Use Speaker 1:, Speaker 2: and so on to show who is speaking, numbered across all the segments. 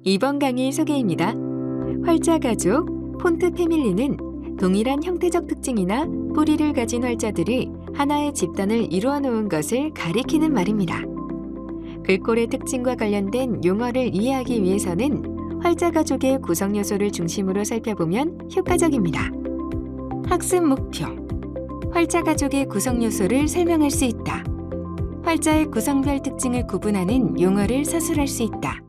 Speaker 1: 이번 강의 소개입니다. 활자 가족, 폰트 패밀리는 동일한 형태적 특징이나 뿌리를 가진 활자들이 하나의 집단을 이루어 놓은 것을 가리키는 말입니다. 글꼴의 특징과 관련된 용어를 이해하기 위해서는 활자 가족의 구성 요소를 중심으로 살펴보면 효과적입니다. 학습 목표. 활자 가족의 구성 요소를 설명할 수 있다. 활자의 구성별 특징을 구분하는 용어를 서술할 수 있다.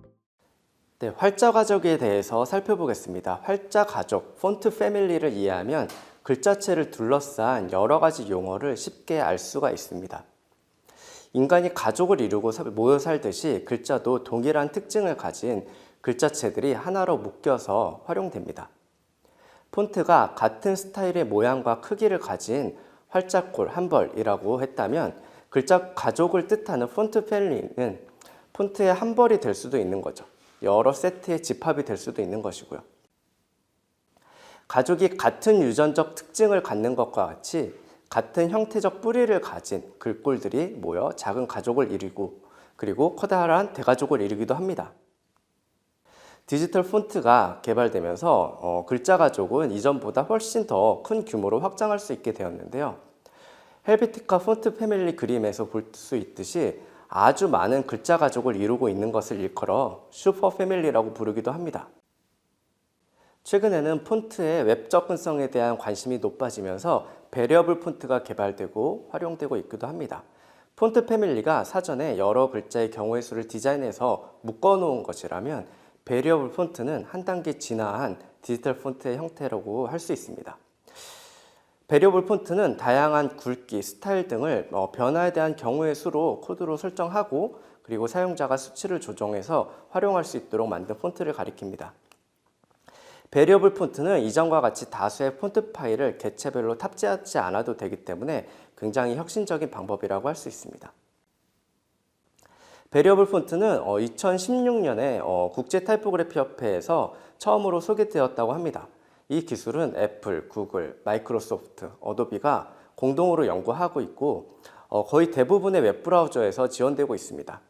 Speaker 2: 네, 활자 가족에 대해서 살펴보겠습니다. 활자 가족, 폰트 패밀리를 이해하면 글자체를 둘러싼 여러 가지 용어를 쉽게 알 수가 있습니다. 인간이 가족을 이루고 모여 살듯이 글자도 동일한 특징을 가진 글자체들이 하나로 묶여서 활용됩니다. 폰트가 같은 스타일의 모양과 크기를 가진 활자꼴 한 벌이라고 했다면 글자 가족을 뜻하는 폰트 패밀리는 폰트의 한 벌이 될 수도 있는 거죠. 여러 세트의 집합이 될 수도 있는 것이고요. 가족이 같은 유전적 특징을 갖는 것과 같이 같은 형태적 뿌리를 가진 글꼴들이 모여 작은 가족을 이루고 그리고 커다란 대가족을 이루기도 합니다. 디지털 폰트가 개발되면서 글자 가족은 이전보다 훨씬 더 큰 규모로 확장할 수 있게 되었는데요. 헬베티카 폰트 패밀리 그림에서 볼 수 있듯이 아주 많은 글자 가족을 이루고 있는 것을 일컬어 슈퍼 패밀리라고 부르기도 합니다. 최근에는 폰트의 웹 접근성에 대한 관심이 높아지면서 베리어블 폰트가 개발되고 활용되고 있기도 합니다. 폰트 패밀리가 사전에 여러 글자의 경우의 수를 디자인해서 묶어놓은 것이라면 베리어블 폰트는 한 단계 진화한 디지털 폰트의 형태라고 할 수 있습니다. 베리어블 폰트는 다양한 굵기, 스타일 등을 변화에 대한 경우의 수로 코드로 설정하고 그리고 사용자가 수치를 조정해서 활용할 수 있도록 만든 폰트를 가리킵니다. 베리어블 폰트는 이전과 같이 다수의 폰트 파일을 객체별로 탑재하지 않아도 되기 때문에 굉장히 혁신적인 방법이라고 할 수 있습니다. 베리어블 폰트는 2016년에 국제 타이포그래피 협회에서 처음으로 소개되었다고 합니다. 이 기술은 애플, 구글, 마이크로소프트, 어도비가 공동으로 연구하고 있고 거의 대부분의 웹브라우저에서 지원되고 있습니다.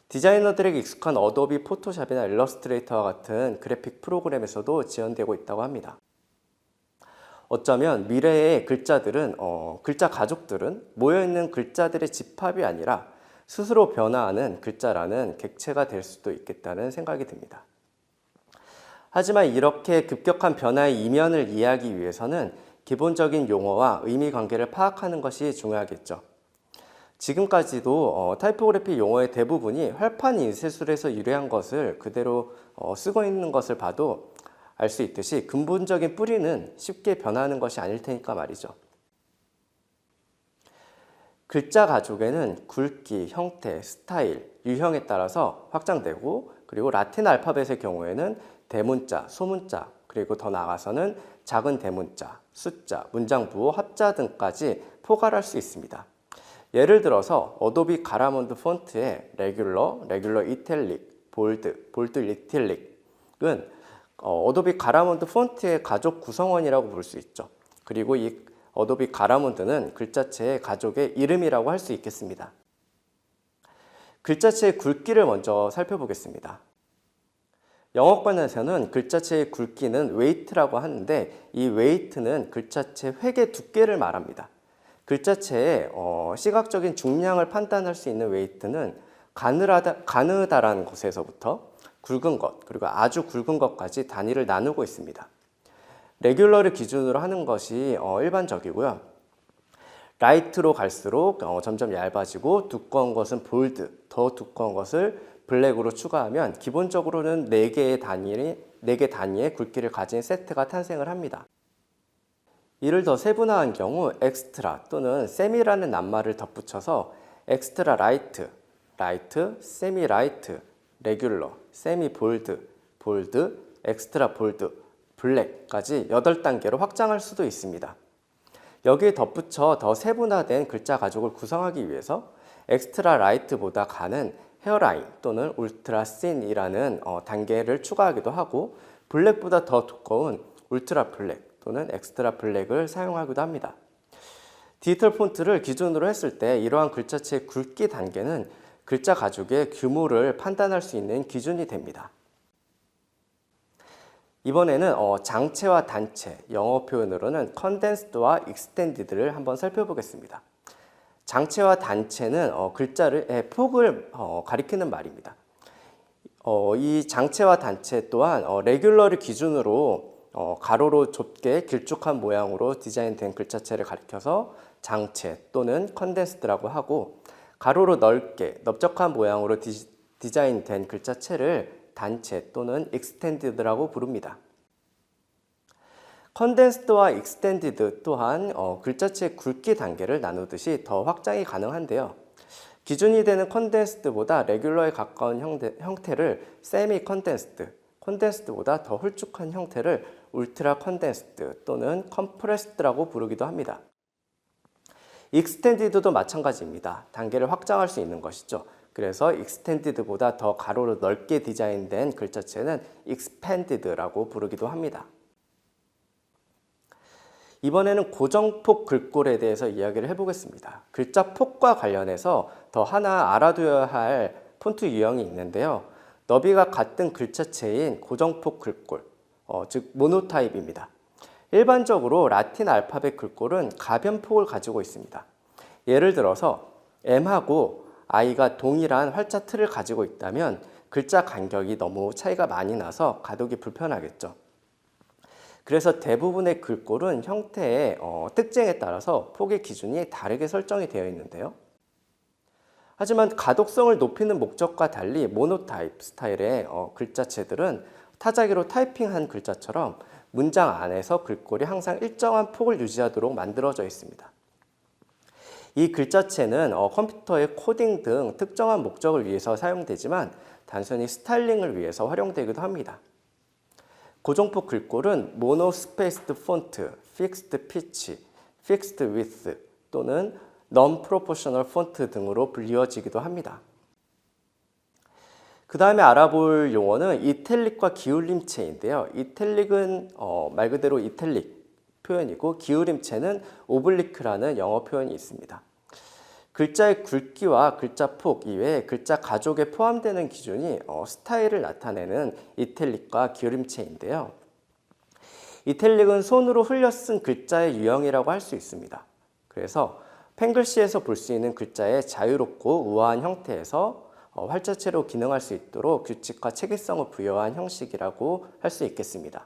Speaker 2: 디자이너들에게 익숙한 어도비 포토샵이나 일러스트레이터와 같은 그래픽 프로그램에서도 지원되고 있다고 합니다. 어쩌면 미래의 글자들은 글자 가족들은 모여있는 글자들의 집합이 아니라 스스로 변화하는 글자라는 객체가 될 수도 있겠다는 생각이 듭니다. 하지만 이렇게 급격한 변화의 이면을 이해하기 위해서는 기본적인 용어와 의미 관계를 파악하는 것이 중요하겠죠. 지금까지도 타이포그래피 용어의 대부분이 활판 인쇄술에서 유래한 것을 그대로 쓰고 있는 것을 봐도 알 수 있듯이 근본적인 뿌리는 쉽게 변하는 것이 아닐 테니까 말이죠. 글자 가족에는 굵기, 형태, 스타일, 유형에 따라서 확장되고 그리고 라틴 알파벳의 경우에는 대문자, 소문자, 그리고 더 나아가서는 작은 대문자, 숫자, 문장 부호, 합자 등까지 포괄할 수 있습니다. 예를 들어서 어도비 가라몬드 폰트의 레귤러 이탈릭, 볼드 이탈릭은 어도비 가라몬드 폰트의 가족 구성원이라고 볼 수 있죠. 그리고 이 어도비 가라몬드는 글자체의 가족의 이름이라고 할 수 있겠습니다. 글자체의 굵기를 먼저 살펴보겠습니다. 영어권에서는 글자체의 굵기는 웨이트라고 하는데 이 웨이트는 글자체 획의 두께를 말합니다. 글자체의 시각적인 중량을 판단할 수 있는 웨이트는 가느다란 곳에서부터 굵은 것 그리고 아주 굵은 것까지 단위를 나누고 있습니다. 레귤러를 기준으로 하는 것이 일반적이고요. 라이트로 갈수록 점점 얇아지고 두꺼운 것은 볼드, 더 두꺼운 것을 블랙으로 추가하면 기본적으로는 4개 단위의 굵기를 가진 세트가 탄생을 합니다. 이를 더 세분화한 경우 엑스트라 또는 세미라는 낱말을 덧붙여서 엑스트라 라이트, 세미 라이트, 레귤러, 세미 볼드, 엑스트라 볼드, 블랙까지 8단계로 확장할 수도 있습니다. 여기에 덧붙여 더 세분화된 글자 가족을 구성하기 위해서 엑스트라 라이트보다 가는 헤어라인 또는 울트라 씬이라는 단계를 추가하기도 하고 블랙보다 더 두꺼운 울트라 블랙 또는 엑스트라 블랙을 사용하기도 합니다. 디지털 폰트를 기준으로 했을 때 이러한 글자체의 굵기 단계는 글자 가족의 규모를 판단할 수 있는 기준이 됩니다. 이번에는 장체와 단체, 영어 표현으로는 condensed와 extended를 한번 살펴보겠습니다. 장체와 단체는 글자의 폭을 가리키는 말입니다. 이 장체와 단체 또한 레귤러를 기준으로 가로로 좁게 길쭉한 모양으로 디자인된 글자체를 가리켜서 장체 또는 컨덴스드라고 하고, 가로로 넓게 넓적한 모양으로 디자인된 글자체를 단체 또는 익스텐디드라고 부릅니다. 컨덴스드와 익스텐디드 또한 글자체의 굵기 단계를 나누듯이 더 확장이 가능한데요. 기준이 되는 컨덴스드보다 레귤러에 가까운 형태를 세미 컨덴스드, 컨덴스드보다 더 홀쭉한 형태를 울트라 컨덴스드 또는 컴프레스드라고 부르기도 합니다. 익스텐디드도 마찬가지입니다. 단계를 확장할 수 있는 것이죠. 그래서 익스텐디드보다 더 가로로 넓게 디자인된 글자체는 익스펜디드라고 부르기도 합니다. 이번에는 고정폭 글꼴에 대해서 이야기를 해보겠습니다. 글자 폭과 관련해서 더 하나 알아둬야 할 폰트 유형이 있는데요. 너비가 같은 글자체인 고정폭 글꼴, 즉 모노타입입니다. 일반적으로 라틴 알파벳 글꼴은 가변폭을 가지고 있습니다. 예를 들어서 M하고 I가 동일한 활자 틀을 가지고 있다면 글자 간격이 너무 차이가 많이 나서 가독이 불편하겠죠. 그래서 대부분의 글꼴은 형태의 특징에 따라서 폭의 기준이 다르게 설정이 되어 있는데요. 하지만 가독성을 높이는 목적과 달리 모노타입 스타일의 글자체들은 타자기로 타이핑한 글자처럼 문장 안에서 글꼴이 항상 일정한 폭을 유지하도록 만들어져 있습니다. 이 글자체는 컴퓨터의 코딩 등 특정한 목적을 위해서 사용되지만 단순히 스타일링을 위해서 활용되기도 합니다. 고정폭 글꼴은 모노스페이스드 폰트, 픽스드 피치, 픽스드 위드 또는 non proportional 폰트 등으로 불리워지기도 합니다. 그 다음에 알아볼 용어는 이탈릭과 기울림체인데요. 이탈릭은 말 그대로 이탈릭 표현이고, 기울임체는 오블리크라는 영어 표현이 있습니다. 글자의 굵기와 글자 폭 이외에 글자 가족에 포함되는 기준이 스타일을 나타내는 이탈릭과 기울임체인데요. 이탈릭은 손으로 흘려 쓴 글자의 유형이라고 할 수 있습니다. 그래서 펜글씨에서 볼 수 있는 글자의 자유롭고 우아한 형태에서 활자체로 기능할 수 있도록 규칙과 체계성을 부여한 형식이라고 할 수 있겠습니다.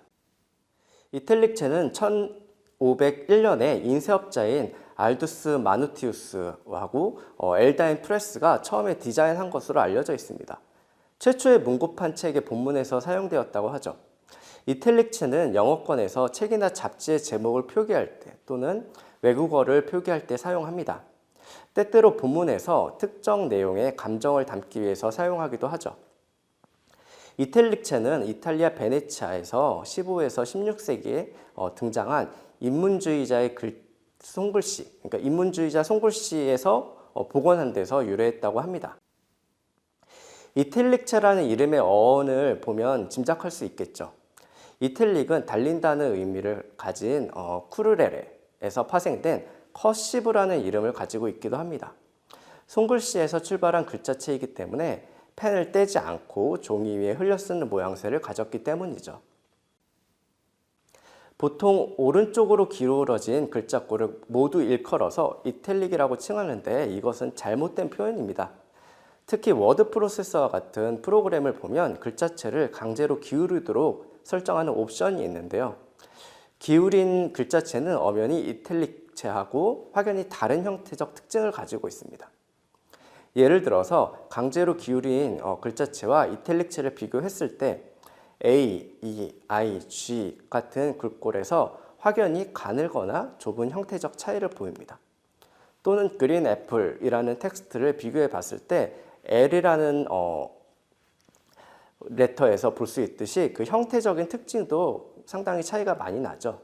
Speaker 2: 이탈릭체는 1501년에 인쇄업자인 알두스 마누티우스하고 엘다인 프레스가 처음에 디자인한 것으로 알려져 있습니다. 최초의 문고판 책의 본문에서 사용되었다고 하죠. 이탈릭체는 영어권에서 책이나 잡지의 제목을 표기할 때 또는 외국어를 표기할 때 사용합니다. 때때로 본문에서 특정 내용의 감정을 담기 위해서 사용하기도 하죠. 이탈릭체는 이탈리아 베네치아에서 15에서 16세기에 등장한 인문주의자의 손글씨, 그러니까 인문주의자 손글씨에서 복원한 데서 유래했다고 합니다. 이탈릭체라는 이름의 어원을 보면 짐작할 수 있겠죠. 이탈릭은 달린다는 의미를 가진 쿠르레레에서 파생된 커시브라는 이름을 가지고 있기도 합니다. 손글씨에서 출발한 글자체이기 때문에 펜을 떼지 않고 종이 위에 흘려 쓰는 모양새를 가졌기 때문이죠. 보통 오른쪽으로 기울어진 글자꼴을 모두 일컬어서 이탈릭이라고 칭하는데 이것은 잘못된 표현입니다. 특히 워드 프로세서와 같은 프로그램을 보면 글자체를 강제로 기울이도록 설정하는 옵션이 있는데요. 기울인 글자체는 엄연히 이탈릭체하고 확연히 다른 형태적 특징을 가지고 있습니다. 예를 들어서 강제로 기울인 글자체와 이탈릭체를 비교했을 때 A, E, I, G 같은 글꼴에서 확연히 가늘거나 좁은 형태적 차이를 보입니다. 또는 그린 애플이라는 텍스트를 비교해 봤을 때 L이라는 레터에서 볼 수 있듯이 그 형태적인 특징도 상당히 차이가 많이 나죠.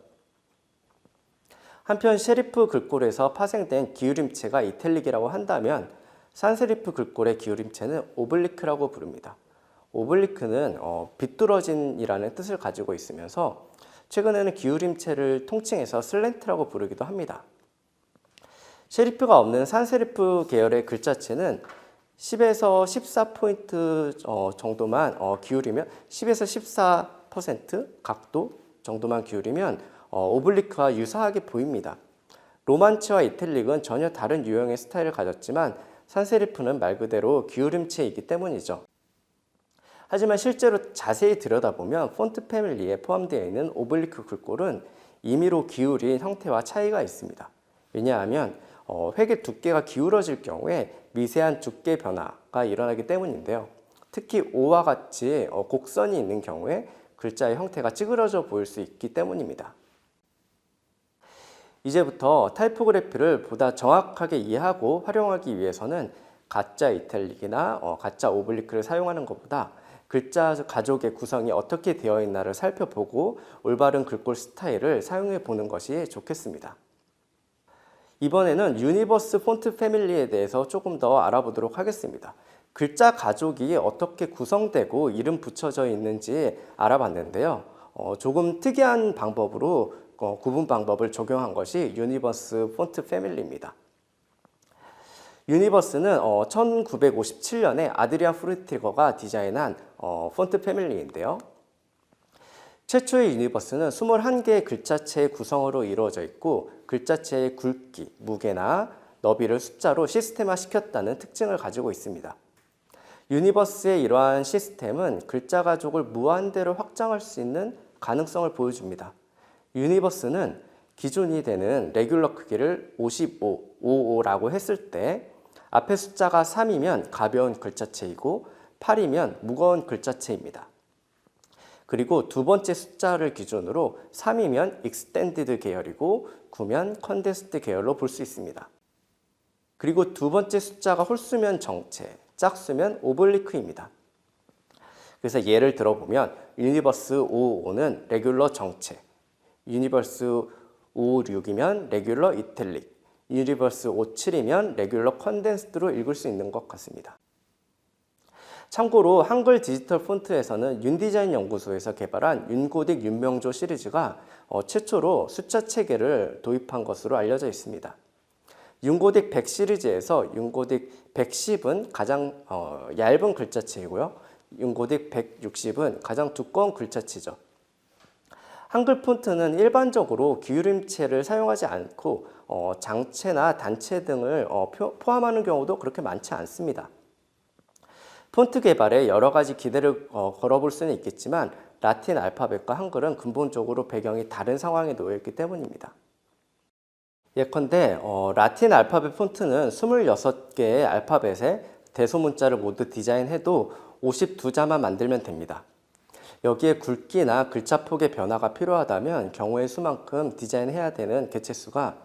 Speaker 2: 한편 세리프 글꼴에서 파생된 기울임체가 이탈릭이라고 한다면 산세리프 글꼴의 기울임체는 오블리크라고 부릅니다. 오블리크는 비뚤어진이라는 뜻을 가지고 있으면서 최근에는 기울임체를 통칭해서 슬랜트라고 부르기도 합니다. 세리프가 없는 산세리프 계열의 글자체는 10에서 14포인트 정도만 기울이면 10에서 40% 각도 정도만 기울이면 오블리크와 유사하게 보입니다. 로만체와 이탈릭은 전혀 다른 유형의 스타일을 가졌지만 산세리프는 말 그대로 기울임체이기 때문이죠. 하지만 실제로 자세히 들여다보면 폰트 패밀리에 포함되어 있는 오블리크 글꼴은 임의로 기울인 형태와 차이가 있습니다. 왜냐하면 획의 두께가 기울어질 경우에 미세한 두께 변화가 일어나기 때문인데요. 특히 O와 같이 곡선이 있는 경우에 글자의 형태가 찌그러져 보일 수 있기 때문입니다. 이제부터 타이포그래피를 보다 정확하게 이해하고 활용하기 위해서는 가짜 이탈릭이나 가짜 오블리크를 사용하는 것보다 글자 가족의 구성이 어떻게 되어 있나를 살펴보고 올바른 글꼴 스타일을 사용해 보는 것이 좋겠습니다. 이번에는 유니버스 폰트 패밀리에 대해서 조금 더 알아보도록 하겠습니다. 글자 가족이 어떻게 구성되고 이름 붙여져 있는지 알아봤는데요. 조금 특이한 방법으로 구분 방법을 적용한 것이 유니버스 폰트 패밀리입니다. 유니버스는 1957년에 아드리안 프루티거가 디자인한 폰트 패밀리인데요. 최초의 유니버스는 21개의 글자체의 구성으로 이루어져 있고 글자체의 굵기, 무게나 너비를 숫자로 시스템화 시켰다는 특징을 가지고 있습니다. 유니버스의 이러한 시스템은 글자 가족을 무한대로 확장할 수 있는 가능성을 보여줍니다. 유니버스는 기준이 되는 레귤러 크기를 55라고 했을 때 앞에 숫자가 3이면 가벼운 글자체이고 8이면 무거운 글자체입니다. 그리고 두 번째 숫자를 기준으로 3이면 익스텐디드 계열이고 9면 컨덴스드 계열로 볼 수 있습니다. 그리고 두 번째 숫자가 홀수면 정체, 짝수면 오블리크입니다. 그래서 예를 들어보면 유니버스 55는 레귤러 정체, 유니버스 556이면 레귤러 이탈릭, 유니버스 57이면 레귤러 컨덴스드로 읽을 수 있는 것 같습니다. 참고로 한글 디지털 폰트에서는 윤디자인 연구소에서 개발한 윤고딕 윤명조 시리즈가 최초로 숫자 체계를 도입한 것으로 알려져 있습니다. 윤고딕 100 시리즈에서 윤고딕 110은 가장 얇은 글자체이고요. 윤고딕 160은 가장 두꺼운 글자체죠. 한글 폰트는 일반적으로 기울임체를 사용하지 않고 장체나 단체 등을 포함하는 경우도 그렇게 많지 않습니다. 폰트 개발에 여러 가지 기대를 걸어볼 수는 있겠지만 라틴 알파벳과 한글은 근본적으로 배경이 다른 상황에 놓여 있기 때문입니다. 예컨대 라틴 알파벳 폰트는 26개의 알파벳에 대소문자를 모두 디자인해도 52자만 만들면 됩니다. 여기에 굵기나 글자 폭의 변화가 필요하다면 경우의 수만큼 디자인해야 되는 개체수가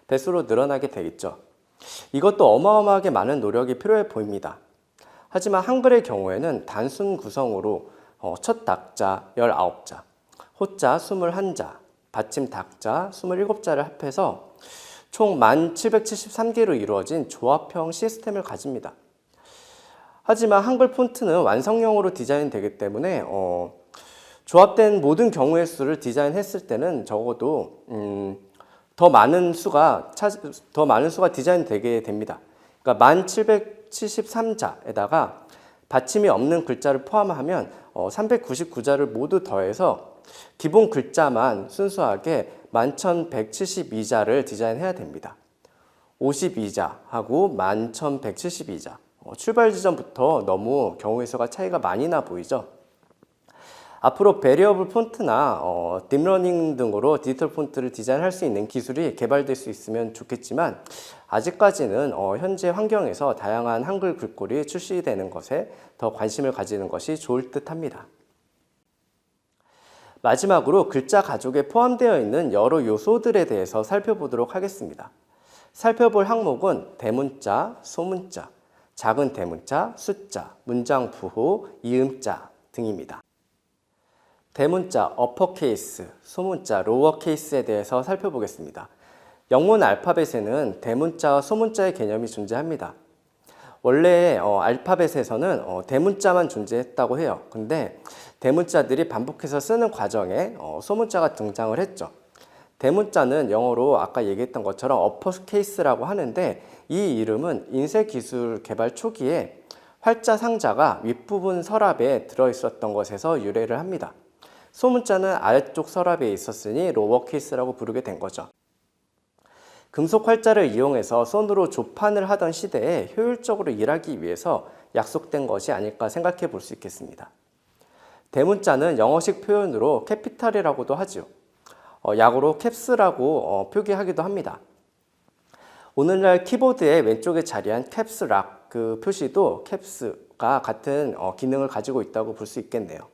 Speaker 2: 배수로 늘어나게 되겠죠. 이것도 어마어마하게 많은 노력이 필요해 보입니다. 하지만 한글의 경우에는 단순 구성으로 첫 닭자 19자, 호자 21자, 받침 닭자 27자를 합해서 총 1773개로 이루어진 조합형 시스템을 가집니다. 하지만 한글 폰트는 완성형으로 디자인되기 때문에 조합된 모든 경우의 수를 디자인했을 때는 적어도 더 많은 수가 디자인되게 됩니다. 그러니까 1773자에다가 받침이 없는 글자를 포함하면 399자를 모두 더해서 기본 글자만 순수하게 11,172자를 디자인해야 됩니다. 52자하고 11,172자. 출발 지점부터 너무 경우의 수가 차이가 많이 나 보이죠? 앞으로 베리어블 폰트나 딥러닝 등으로 디지털 폰트를 디자인할 수 있는 기술이 개발될 수 있으면 좋겠지만 아직까지는 현재 환경에서 다양한 한글 글꼴이 출시되는 것에 더 관심을 가지는 것이 좋을 듯 합니다. 마지막으로 글자 가족에 포함되어 있는 여러 요소들에 대해서 살펴보도록 하겠습니다. 살펴볼 항목은 대문자, 소문자, 작은 대문자, 숫자, 문장 부호, 이음자 등입니다. 대문자, 어퍼케이스, 소문자, 로어케이스에 대해서 살펴보겠습니다. 영문 알파벳에는 대문자와 소문자의 개념이 존재합니다. 원래 알파벳에서는 대문자만 존재했다고 해요. 근데 대문자들이 반복해서 쓰는 과정에 소문자가 등장을 했죠. 대문자는 영어로 아까 얘기했던 것처럼 어퍼케이스라고 하는데 이 이름은 인쇄기술 개발 초기에 활자 상자가 윗부분 서랍에 들어있었던 것에서 유래를 합니다. 소문자는 아래쪽 서랍에 있었으니 로어케이스라고 부르게 된 거죠. 금속 활자를 이용해서 손으로 조판을 하던 시대에 효율적으로 일하기 위해서 약속된 것이 아닐까 생각해 볼 수 있겠습니다. 대문자는 영어식 표현으로 캐피탈이라고도 하죠. 약어로 캡스라고 표기하기도 합니다. 오늘날 키보드의 왼쪽에 자리한 캡스락 그 표시도 캡스가 같은 기능을 가지고 있다고 볼 수 있겠네요.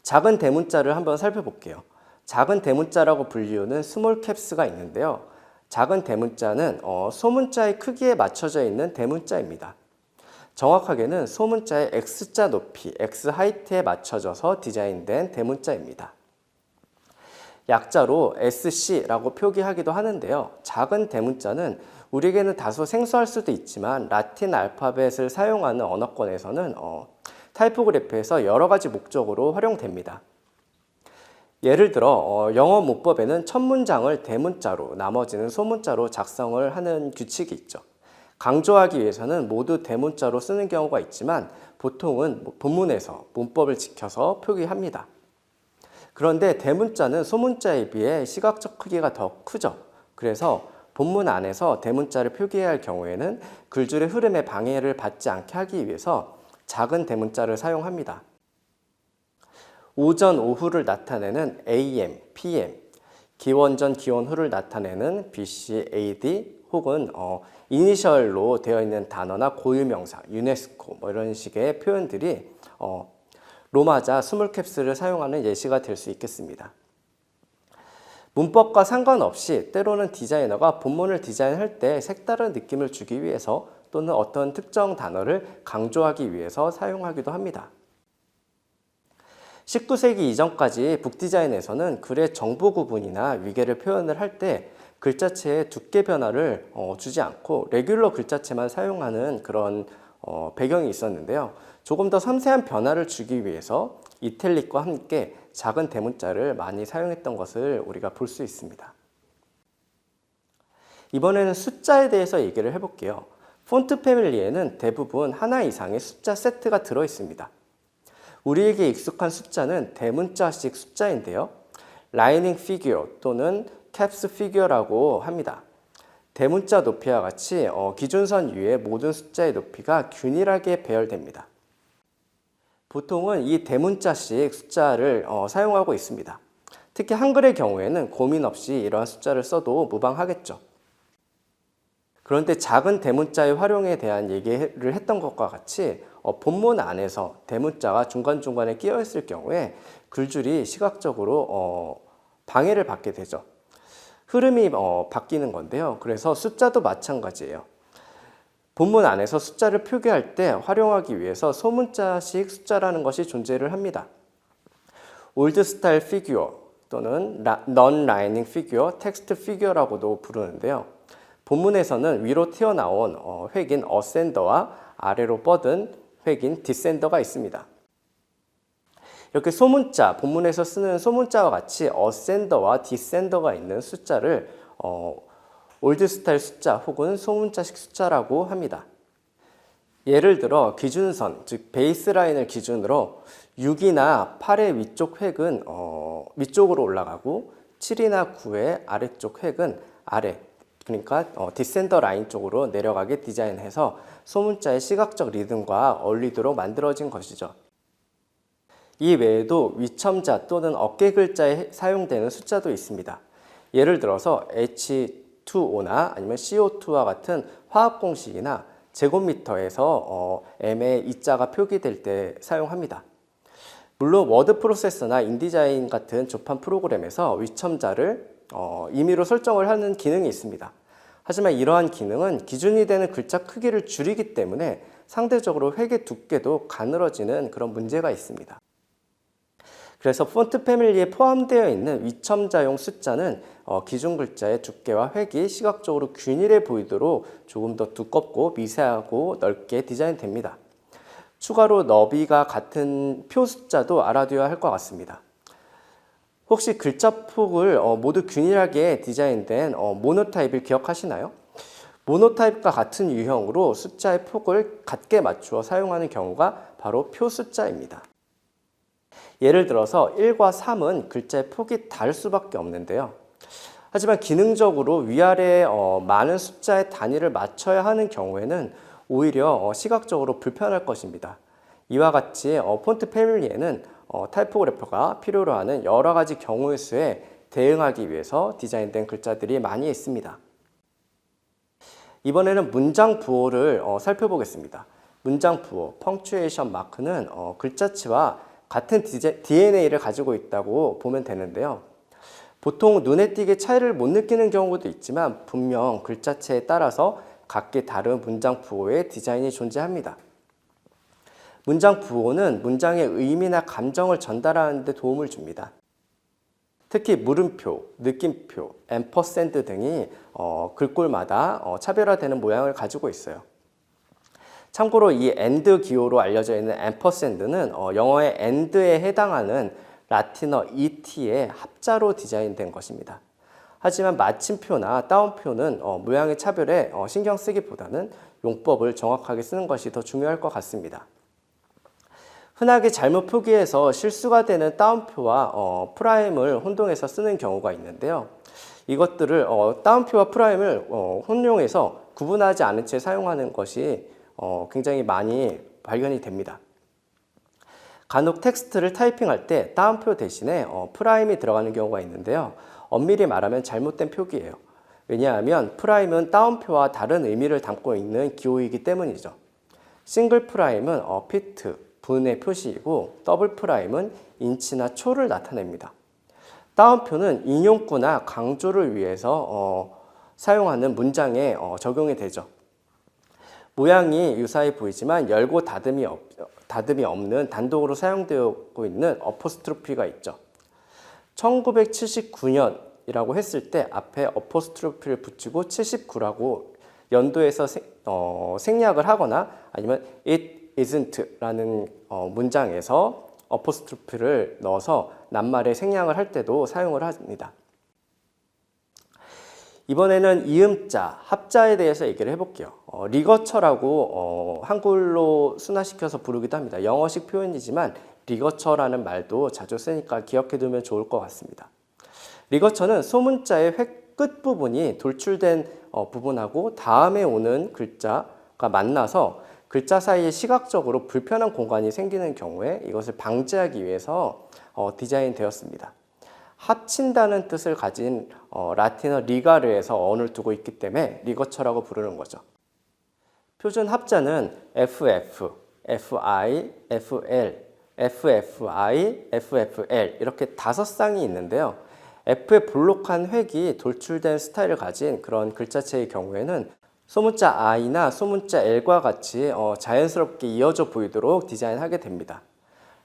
Speaker 2: 작은 대문자를 한번 살펴볼게요. 작은 대문자라고 불리우는 스몰 캡스가 있는데요. 작은 대문자는 소문자의 크기에 맞춰져 있는 대문자입니다. 정확하게는 소문자의 X자 높이, X 하이트에 맞춰져서 디자인된 대문자입니다. 약자로 SC라고 표기하기도 하는데요. 작은 대문자는 우리에게는 다소 생소할 수도 있지만 라틴 알파벳을 사용하는 언어권에서는 타이포그래피에서 여러 가지 목적으로 활용됩니다. 예를 들어 영어 문법에는 첫 문장을 대문자로 나머지는 소문자로 작성을 하는 규칙이 있죠. 강조하기 위해서는 모두 대문자로 쓰는 경우가 있지만 보통은 본문에서 문법을 지켜서 표기합니다. 그런데 대문자는 소문자에 비해 시각적 크기가 더 크죠. 그래서 본문 안에서 대문자를 표기해야 할 경우에는 글줄의 흐름에 방해를 받지 않게 하기 위해서 작은 대문자를 사용합니다. 오전, 오후를 나타내는 AM, PM, 기원전, 기원 후를 나타내는 BC, AD 혹은 이니셜로 되어 있는 단어나 고유명사, 유네스코 이런 식의 표현들이 로마자 스몰캡스를 사용하는 예시가 될 수 있겠습니다. 문법과 상관없이 때로는 디자이너가 본문을 디자인할 때 색다른 느낌을 주기 위해서 또는 어떤 특정 단어를 강조하기 위해서 사용하기도 합니다. 19세기 이전까지 북디자인에서는 글의 정보 구분이나 위계를 표현을 할 때 글자체의 두께 변화를 주지 않고 레귤러 글자체만 사용하는 그런 배경이 있었는데요. 조금 더 섬세한 변화를 주기 위해서 이탈릭과 함께 작은 대문자를 많이 사용했던 것을 우리가 볼 수 있습니다. 이번에는 숫자에 대해서 얘기를 해볼게요. 폰트 패밀리에는 대부분 하나 이상의 숫자 세트가 들어 있습니다. 우리에게 익숙한 숫자는 대문자식 숫자인데요. 라이닝 피규어 또는 캡스 피규어라고 합니다. 대문자 높이와 같이 기준선 위에 모든 숫자의 높이가 균일하게 배열됩니다. 보통은 이 대문자식 숫자를 사용하고 있습니다. 특히 한글의 경우에는 고민 없이 이러한 숫자를 써도 무방하겠죠. 그런데 작은 대문자의 활용에 대한 얘기를 했던 것과 같이 본문 안에서 대문자가 중간중간에 끼어 있을 경우에 글줄이 시각적으로 방해를 받게 되죠. 흐름이 바뀌는 건데요. 그래서 숫자도 마찬가지예요. 본문 안에서 숫자를 표기할 때 활용하기 위해서 소문자식 숫자라는 것이 존재를 합니다. 올드 스타일 피규어 또는 non-lining figure, 텍스트 피규어라고도 부르는데요. 본문에서는 위로 튀어나온 획인 어센더와 아래로 뻗은 획인 디센더가 있습니다. 이렇게 소문자, 본문에서 쓰는 소문자와 같이 어센더와 디센더가 있는 숫자를 올드 스타일 숫자 혹은 소문자식 숫자라고 합니다. 예를 들어 기준선, 즉 베이스라인을 기준으로 6이나 8의 위쪽 획은 위쪽으로 올라가고 7이나 9의 아래쪽 획은 아래, 그러니까 디센더 라인 쪽으로 내려가게 디자인해서 소문자의 시각적 리듬과 어울리도록 만들어진 것이죠. 이 외에도 위첨자 또는 어깨 글자에 사용되는 숫자도 있습니다. 예를 들어서 H2O나 아니면 CO2와 같은 화학 공식이나 제곱미터에서 M의 E자가 표기될 때 사용합니다. 물론 워드 프로세서나 인디자인 같은 조판 프로그램에서 위첨자를 임의로 설정을 하는 기능이 있습니다. 하지만 이러한 기능은 기준이 되는 글자 크기를 줄이기 때문에 상대적으로 획의 두께도 가늘어지는 그런 문제가 있습니다. 그래서 폰트 패밀리에 포함되어 있는 위첨자용 숫자는 기준 글자의 두께와 획이 시각적으로 균일해 보이도록 조금 더 두껍고 미세하고 넓게 디자인됩니다. 추가로 너비가 같은 표 숫자도 알아둬야 할 것 같습니다. 혹시 글자 폭을 모두 균일하게 디자인된 모노타입을 기억하시나요? 모노타입과 같은 유형으로 숫자의 폭을 같게 맞추어 사용하는 경우가 바로 표 숫자입니다. 예를 들어서 1과 3은 글자의 폭이 다를 수밖에 없는데요. 하지만 기능적으로 위아래 많은 숫자의 단위를 맞춰야 하는 경우에는 오히려 시각적으로 불편할 것입니다. 이와 같이 폰트 패밀리에는 타이포그래퍼가 필요로 하는 여러 가지 경우의 수에 대응하기 위해서 디자인된 글자들이 많이 있습니다. 이번에는 문장 부호를 살펴보겠습니다. 문장 부호, 펑츄에이션 마크는 글자체와 같은 DNA를 가지고 있다고 보면 되는데요. 보통 눈에 띄게 차이를 못 느끼는 경우도 있지만 분명 글자체에 따라서 각기 다른 문장 부호의 디자인이 존재합니다. 문장 부호는 문장의 의미나 감정을 전달하는 데 도움을 줍니다. 특히 물음표, 느낌표, 앰퍼샌드 등이 글꼴마다 차별화되는 모양을 가지고 있어요. 참고로 이 and 기호로 알려져 있는 앰퍼샌드는 영어의 and에 해당하는 라틴어 et의 합자로 디자인된 것입니다. 하지만 마침표나 따옴표는 모양의 차별에 신경 쓰기보다는 용법을 정확하게 쓰는 것이 더 중요할 것 같습니다. 흔하게 잘못 표기해서 실수가 되는 따옴표와 프라임을 혼동해서 쓰는 경우가 있는데요. 이것들을 따옴표와 프라임을 혼용해서 구분하지 않은 채 사용하는 것이 굉장히 많이 발견이 됩니다. 간혹 텍스트를 타이핑할 때 따옴표 대신에 프라임이 들어가는 경우가 있는데요. 엄밀히 말하면 잘못된 표기예요. 왜냐하면 프라임은 따옴표와 다른 의미를 담고 있는 기호이기 때문이죠. 싱글 프라임은 피트, 분의 표시이고 더블 프라임은 인치나 초를 나타냅니다. 따옴표는 인용구나 강조를 위해서 사용하는 문장에 적용이 되죠. 모양이 유사해 보이지만 열고 닫음이 없는 단독으로 사용되고 있는 어포스트로피가 있죠. 1979년이라고 했을 때 앞에 어포스트로피를 붙이고 79라고 연도에서 생략을 하거나 아니면 it isn't라는 문장에서 어포스트로피를 넣어서 낱말에 생략을 할 때도 사용을 합니다. 이번에는 이음자, 합자에 대해서 얘기를 해볼게요. 리거처라고 한글로 순화시켜서 부르기도 합니다. 영어식 표현이지만 리거처라는 말도 자주 쓰니까 기억해두면 좋을 것 같습니다. 리거처는 소문자의 끝부분이 돌출된 부분하고 다음에 오는 글자가 만나서 글자 사이에 시각적으로 불편한 공간이 생기는 경우에 이것을 방지하기 위해서 디자인되었습니다. 합친다는 뜻을 가진 라틴어 리가르에서 언을 두고 있기 때문에 리거처라고 부르는 거죠. 표준 합자는 FF, FI, FL, FFI, FFL 이렇게 5쌍이 있는데요. F의 볼록한 획이 돌출된 스타일을 가진 그런 글자체의 경우에는 소문자 I나 소문자 L과 같이 자연스럽게 이어져 보이도록 디자인하게 됩니다.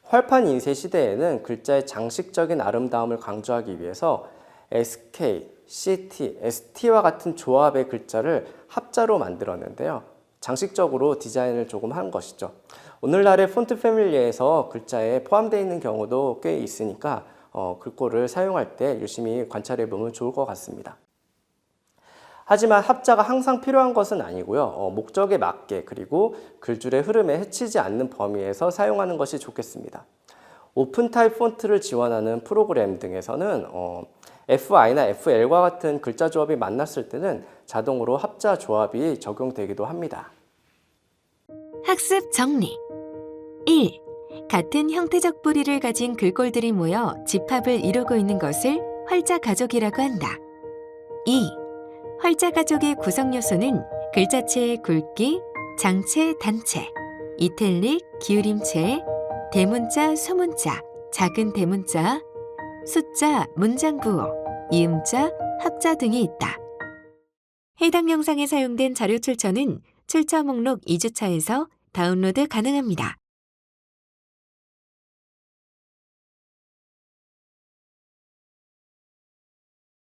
Speaker 2: 활판 인쇄 시대에는 글자의 장식적인 아름다움을 강조하기 위해서 SK, CT, ST와 같은 조합의 글자를 합자로 만들었는데요. 장식적으로 디자인을 조금 한 것이죠. 오늘날의 폰트 패밀리에서 글자에 포함되어 있는 경우도 꽤 있으니까 글꼴을 사용할 때 유심히 관찰해 보면 좋을 것 같습니다. 하지만 합자가 항상 필요한 것은 아니고요. 목적에 맞게 그리고 글줄의 흐름에 해치지 않는 범위에서 사용하는 것이 좋겠습니다. 오픈 타입 폰트를 지원하는 프로그램 등에서는 FI나 FL과 같은 글자 조합이 만났을 때는 자동으로 합자 조합이 적용되기도 합니다.
Speaker 1: 학습 정리 1. 같은 형태적 뿌리를 가진 글꼴들이 모여 집합을 이루고 있는 것을 활자 가족이라고 한다. 2. 활자 가족의 구성 요소는 글자체의 굵기, 장체, 단체, 이탈릭, 기울임체, 대문자, 소문자, 작은 대문자, 숫자, 문장 부호, 이음자, 합자 등이 있다. 해당 영상에 사용된 자료 출처는 출처 목록 2주차에서 다운로드 가능합니다.